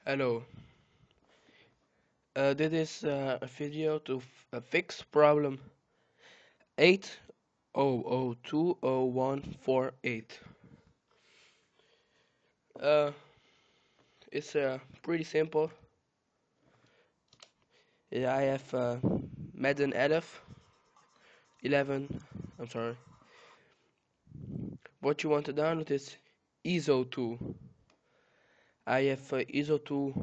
Hello, this is a video to fix problem 800200148. Uh, it's pretty simple. Yeah, I have Madden 11. I'm sorry. What you want to download is ISO2. I have ISO2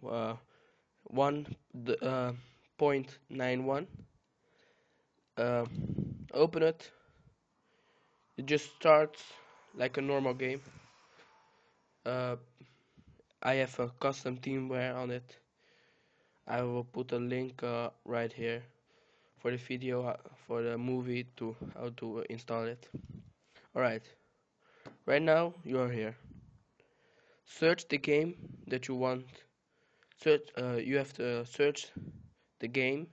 1.91. Uh, Open it. It just starts like a normal game. Uh, I have a custom teamware on it. I will put a link right here for the video for the movie to how to install it. Alright, right now you are here. Search the game that you want. You have to search the game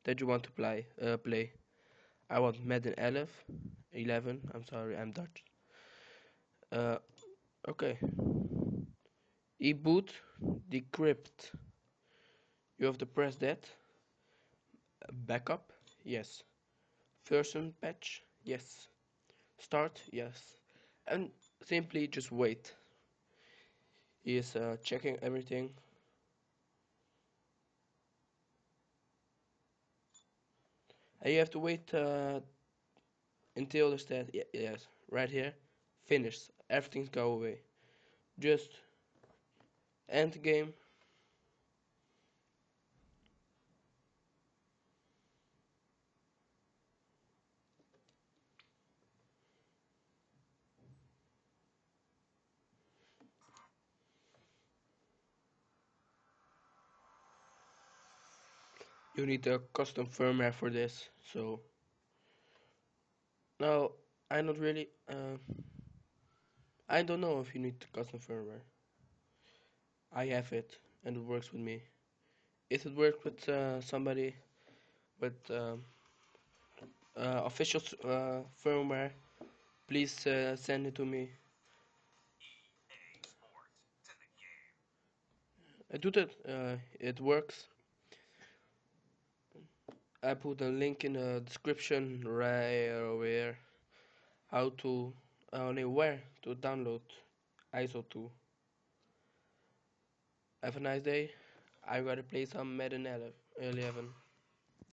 that you want to play. I want Madden 11. I'm sorry, I'm Dutch. Uh, okay. Eboot decrypt. You have to press that. Backup, yes. Version patch, yes. Start, yes. And simply just wait. He is checking everything. And you have to wait until the stat, yes, right here. Finished. Everything's go away. Just end game. You need a custom firmware for this. So now I not really. I don't know if you need custom firmware. I have it and it works with me. If it works with somebody with official firmware, please send it to me. I do that. It works. I put a link in the description right over here. How to only where to download ISO2. Have a nice day. I gotta play some Madden 11.